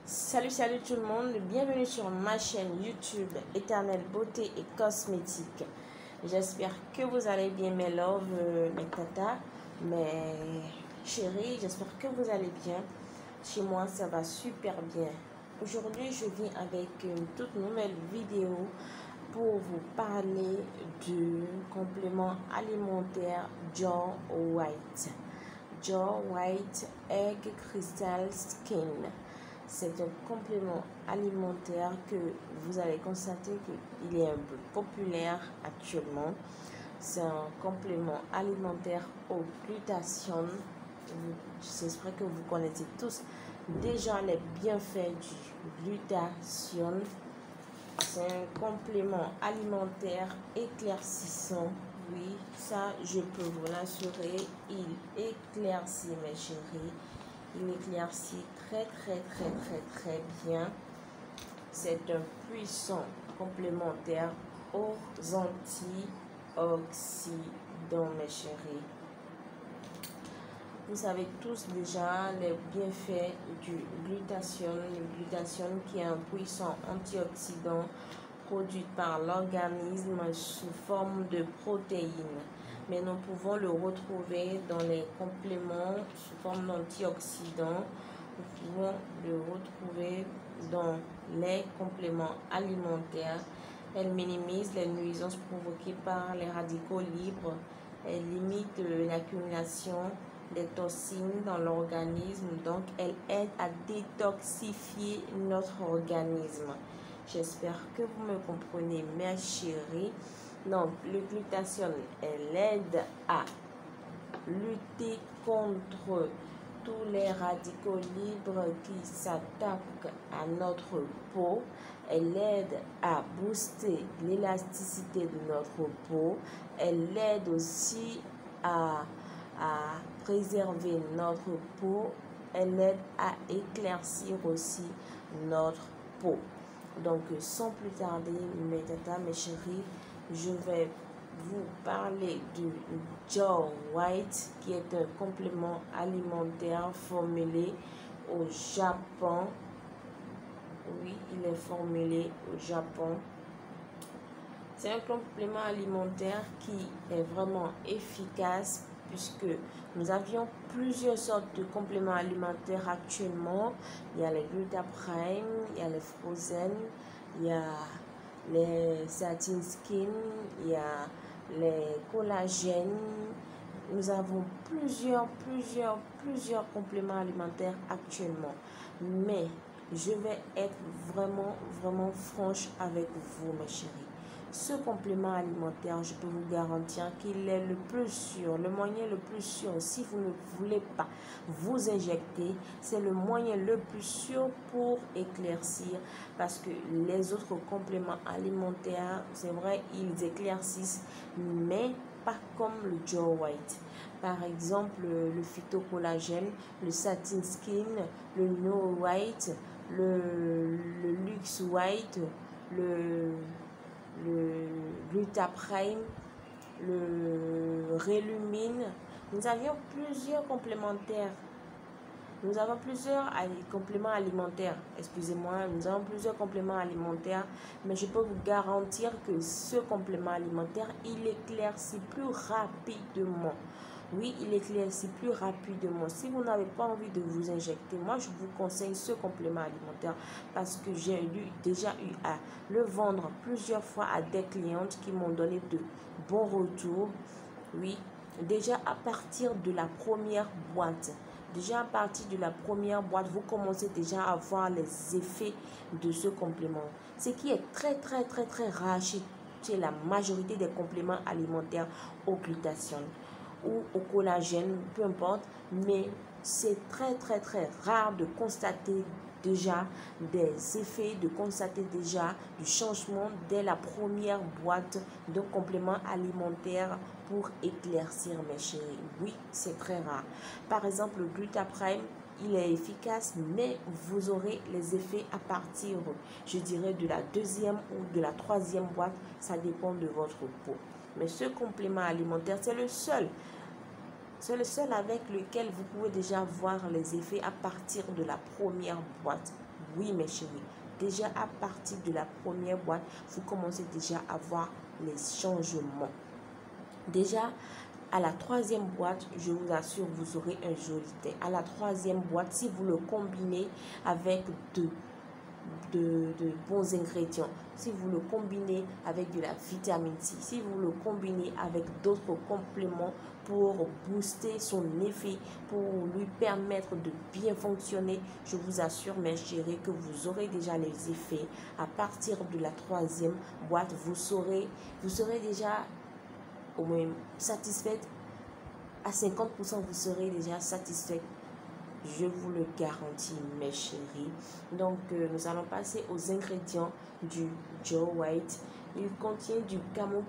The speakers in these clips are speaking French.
Salut tout le monde, bienvenue sur ma chaîne YouTube Éternelle Beauté et Cosmétique. J'espère que vous allez bien mes loves, mes tatas, mes chéris, j'espère que vous allez bien. Chez moi ça va super bien. Aujourd'hui je viens avec une toute nouvelle vidéo pour vous parler du complément alimentaire Joe White. Joe White Egg Crystal Skin. C'est un complément alimentaire que vous allez constater qu'il est un peu populaire actuellement. C'est un complément alimentaire au glutathione. J'espère que vous connaissez tous déjà les bienfaits du glutathione. C'est un complément alimentaire éclaircissant. Oui, ça je peux vous l'assurer. Il éclaircit mes chéris. Il éclaircit très bien. C'est un puissant complémentaire aux antioxydants, mes chéris. Vous savez tous déjà les bienfaits du glutathione. Le glutathione qui est un puissant antioxydant produit par l'organisme sous forme de protéines. Mais nous pouvons le retrouver dans les compléments sous forme d'antioxydants. Nous pouvons le retrouver dans les compléments alimentaires. Elle minimise les nuisances provoquées par les radicaux libres. Elle limite l'accumulation des toxines dans l'organisme. Donc, elle aide à détoxifier notre organisme. J'espère que vous me comprenez, mes chéris. Donc, le glutathione, elle aide à lutter contre tous les radicaux libres qui s'attaquent à notre peau. Elle aide à booster l'élasticité de notre peau. Elle aide aussi à préserver notre peau. Elle aide à éclaircir aussi notre peau. Donc, sans plus tarder, mes tatas, mes chéris, je vais vous parler du Joe White, qui est un complément alimentaire formulé au Japon. Oui, il est formulé au Japon. C'est un complément alimentaire qui est vraiment efficace puisque nous avions plusieurs sortes de compléments alimentaires actuellement. Il y a les Gluta-Prime, il y a les Frozen, il y a les Satin Skin, il y a les collagènes. Nous avons plusieurs compléments alimentaires actuellement. Mais je vais être vraiment franche avec vous, mes chéris. Ce complément alimentaire, je peux vous garantir qu'il est le plus sûr, le moyen le plus sûr. Si vous ne voulez pas vous injecter, c'est le moyen le plus sûr pour éclaircir. Parce que les autres compléments alimentaires, c'est vrai, ils éclaircissent, mais pas comme le Joe White. Par exemple, le phytocollagène, le Satin Skin, le No White, le Luxe White, le Gluta-Prime, le Relumine. Nous avions plusieurs complémentaires. Nous avons plusieurs compléments alimentaires. Excusez-moi, nous avons plusieurs compléments alimentaires. Mais je peux vous garantir que ce complément alimentaire, il éclaircit plus rapidement. Oui, il éclaircit plus rapidement. Si vous n'avez pas envie de vous injecter, moi je vous conseille ce complément alimentaire parce que j'ai déjà eu à le vendre plusieurs fois à des clientes qui m'ont donné de bons retours. Oui, déjà à partir de la première boîte. Déjà à partir de la première boîte, vous commencez déjà à voir les effets de ce complément. Ce qui est très rare chez la majorité des compléments alimentaires au glutathione ou au collagène, peu importe, mais c'est très rare de constater déjà des effets, de constater déjà du changement dès la première boîte de compléments alimentaires pour éclaircir, mes chéris. Oui, c'est très rare. Par exemple, le Gluta-Prime, il est efficace, mais vous aurez les effets à partir, je dirais, de la deuxième ou de la troisième boîte. Ça dépend de votre peau. Mais ce complément alimentaire, c'est le seul. C'est le seul avec lequel vous pouvez déjà voir les effets à partir de la première boîte. Oui, mes chéris. Déjà, à partir de la première boîte, vous commencez déjà à voir les changements. Déjà, à la troisième boîte, je vous assure, vous aurez un joli thé. À la troisième boîte, si vous le combinez avec de bons ingrédients, si vous le combinez avec de la vitamine C, si vous le combinez avec d'autres compléments pour booster son effet, pour lui permettre de bien fonctionner, je vous assure, mes chéris, que vous aurez déjà les effets. À partir de la troisième boîte, vous serez déjà au moins satisfaite. À 50%, vous serez déjà satisfaite. Je vous le garantis, mes chéris. Donc, nous allons passer aux ingrédients du Joe White. Il contient du camou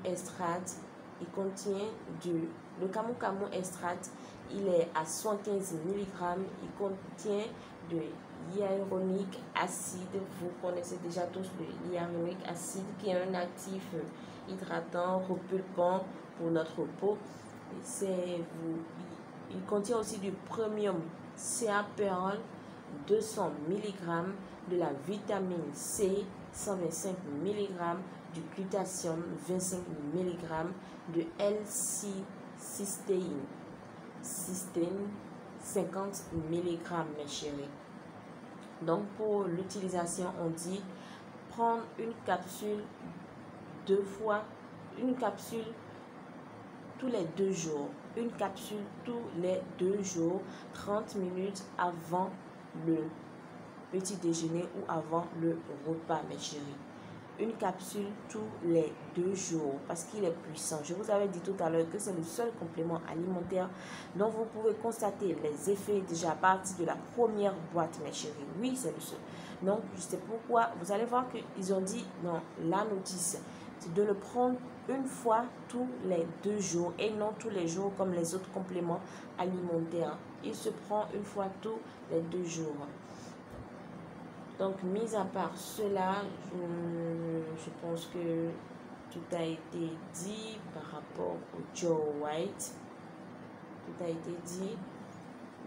extract. Il contient le camou extract. Il est à 115 mg. Il contient de hyaluronique acide. Vous connaissez déjà tous le hyaluronique acide qui est un actif hydratant, repulpant pour notre peau. Il contient aussi du premium CA Pearl 200 mg, de la vitamine C 125 mg, du glutathione 25 mg, de L-cystéine 50 mg, mes chéris. Donc pour l'utilisation, on dit prendre une capsule une capsule tous les 2 jours. Une capsule tous les 2 jours, 30 minutes avant le petit déjeuner ou avant le repas, mes chéris. Une capsule tous les 2 jours parce qu'il est puissant. Je vous avais dit tout à l'heure que c'est le seul complément alimentaire dont vous pouvez constater les effets déjà à partir de la première boîte, mes chéris. Oui, c'est le seul. Donc, c'est pourquoi vous allez voir qu'ils ont dit dans la notice de le prendre une fois tous les 2 jours et non tous les jours comme les autres compléments alimentaires. Il se prend une fois tous les 2 jours. Donc, mis à part cela, je pense que tout a été dit par rapport au Joe White. Tout a été dit.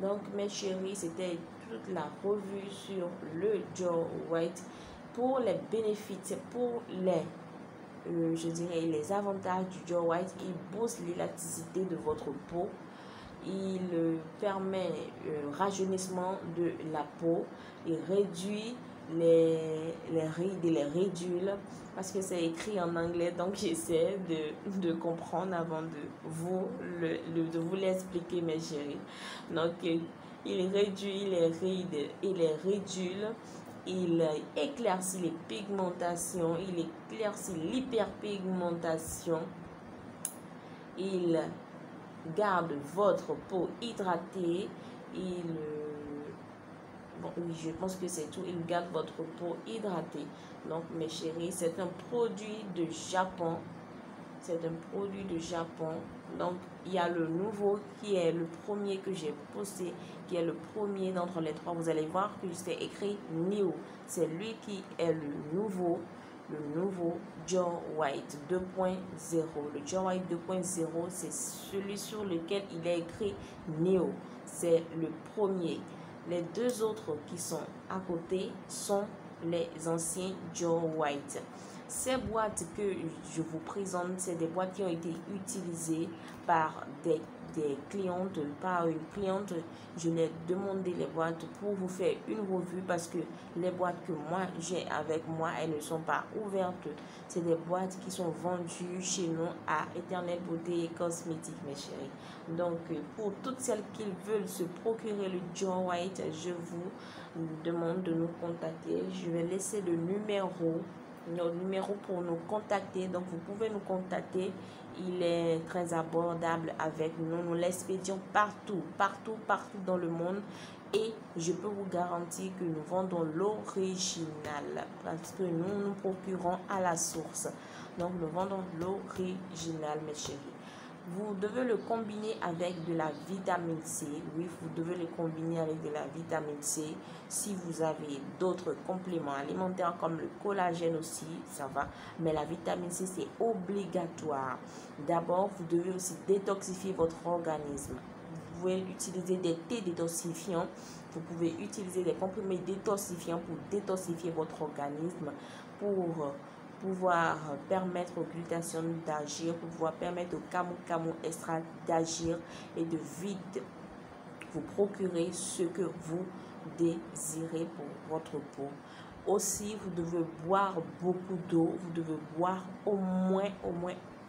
Donc, mes chéris, c'était toute la revue sur le Joe White. Pour les bénéfices, pour je dirais les avantages du Joe White, il booste l'élasticité de votre peau. Il permet le rajeunissement de la peau. Il réduit les rides et les ridules parce que c'est écrit en anglais, donc j'essaie de comprendre avant de vous l'expliquer, mes chéris. Donc il réduit les rides et les ridules. Il éclaircit les pigmentations, il éclaircit l'hyperpigmentation, il garde votre peau hydratée, je pense que c'est tout, il garde votre peau hydratée. Donc mes chéris, c'est un produit de Japon, donc il y a le nouveau qui est le premier que j'ai posté, qui est le premier d'entre les 3. Vous allez voir que c'est écrit New. C'est lui qui est le nouveau Joe White 2.0. Le Joe White 2.0, c'est celui sur lequel il est écrit New. C'est le premier. Les 2 autres qui sont à côté sont les anciens Joe White. Ces boîtes que je vous présente, c'est des boîtes qui ont été utilisées par des clientes, par une cliente. Je l'ai demandé les boîtes pour vous faire une revue parce que les boîtes que moi j'ai avec moi, elles ne sont pas ouvertes. C'est des boîtes qui sont vendues chez nous à Éternelle Beauté et Cosmétiques, mes chéris. Donc, pour toutes celles qui veulent se procurer le Joe White, je vous demande de nous contacter. Je vais laisser le numéro pour nous contacter. Donc, vous pouvez nous contacter. Il est très abordable avec nous. Nous l'expédions partout dans le monde. Et je peux vous garantir que nous vendons l'original parce que nous procurons à la source. Donc, nous vendons l'original, mes chéris. Vous devez le combiner avec de la vitamine C. Oui, vous devez le combiner avec de la vitamine C. Si vous avez d'autres compléments alimentaires comme le collagène aussi, ça va. Mais la vitamine C, c'est obligatoire. D'abord, vous devez aussi détoxifier votre organisme. Vous pouvez utiliser des thés détoxifiants Vous pouvez utiliser des comprimés détoxifiants pour détoxifier votre organisme, pour pouvoir permettre au glutathione d'agir, pour pouvoir permettre au camu extra d'agir et de vite vous procurer ce que vous désirez pour votre peau. Aussi, vous devez boire beaucoup d'eau. Vous devez boire au moins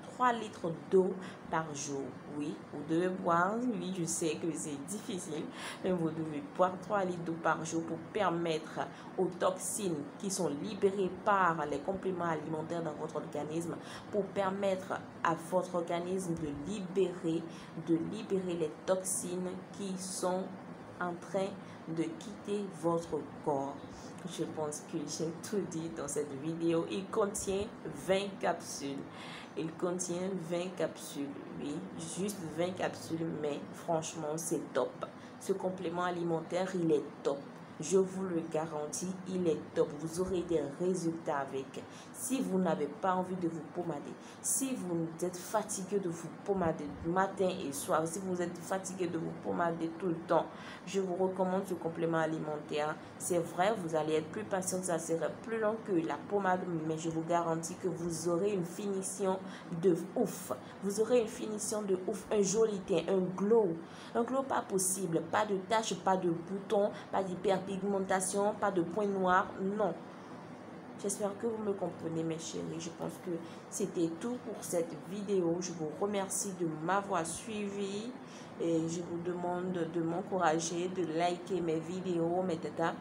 3 litres d'eau par jour. Oui, vous devez boire, oui, je sais que c'est difficile, mais vous devez boire 3 litres d'eau par jour pour permettre aux toxines qui sont libérées par les compléments alimentaires dans votre organisme, pour permettre à votre organisme de libérer les toxines qui sont en train de quitter votre corps. Je pense que j'ai tout dit dans cette vidéo. Il contient 20 capsules. Il contient 20 capsules, oui, juste 20 capsules, mais franchement, c'est top. Ce complément alimentaire, il est top. Je vous le garantis, il est top. Vous aurez des résultats avec. Si vous n'avez pas envie de vous pommader, si vous êtes fatigué de vous pommader matin et soir, si vous êtes fatigué de vous pommader tout le temps, je vous recommande ce complément alimentaire. C'est vrai, vous allez être plus patient, ça sera plus long que la pommade, mais je vous garantis que vous aurez une finition de ouf. Vous aurez une finition de ouf, un joli teint, un glow pas possible, pas de taches, pas de boutons, pas d'hyperpigmentation, pas de points noirs, non. J'espère que vous me comprenez, mes chéris. Je pense que c'était tout pour cette vidéo. Je vous remercie de m'avoir suivi et je vous demande de m'encourager, de liker mes vidéos, mes tatas.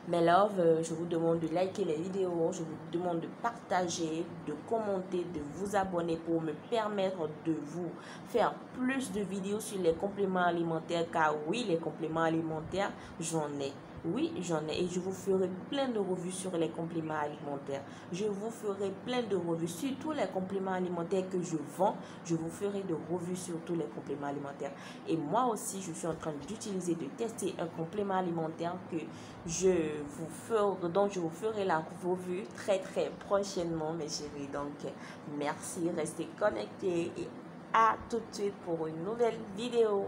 Mes loves, je vous demande de liker les vidéos, je vous demande de partager, de commenter, de vous abonner pour me permettre de vous faire plus de vidéos sur les compléments alimentaires, car oui, les compléments alimentaires, j'en ai. Oui, j'en ai et je vous ferai plein de revues sur les compléments alimentaires. Je vous ferai plein de revues sur tous les compléments alimentaires que je vends. Je vous ferai de revues sur tous les compléments alimentaires. Et moi aussi, je suis en train d'utiliser, de tester un complément alimentaire que dont je vous ferai la revue très prochainement, mes chéris. Donc, merci, restez connectés et à tout de suite pour une nouvelle vidéo.